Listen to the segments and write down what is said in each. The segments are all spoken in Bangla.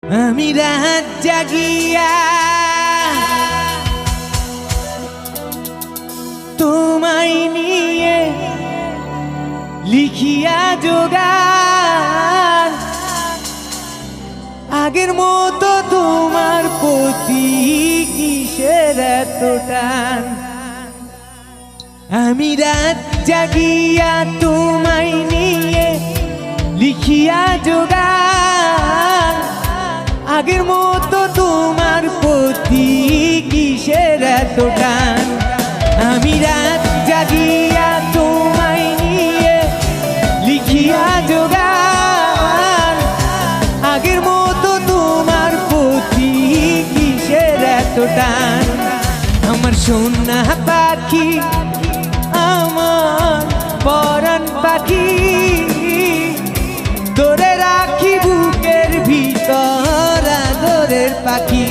আমি রাত জাগিয়া তোমায় নিয়ে লিখিয়া যোগান, আগের মতো তোমার প্রতি কিসের এত টান। আমি রাত জাগিয়া তোমায় নিয়ে লিখিয়া যোগান, আগের মতো তোমার প্রতি কিসের এত টান। আমি রাত জাগিয়া তোমায় নিয়ে লিখিয়া যোগান, আগের মতো তোমার প্রতি কিসের এত টান। আমার সোনা পাখি, আমার পরাণ পাখি, ধরে রাখি বুকের ভিতর আদরের পাখি।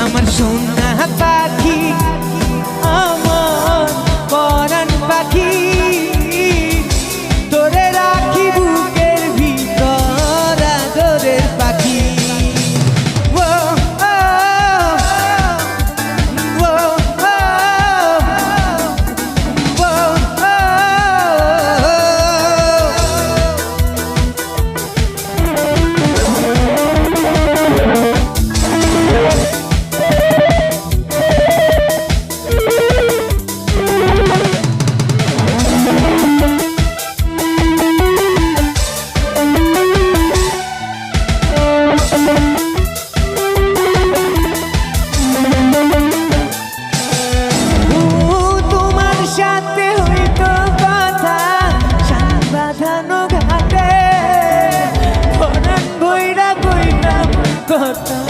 আমার সোনা পাখি, আমার পরাণ পাখি, ধরে রাখি বুকের ভিতর আদরের পাখি। কথা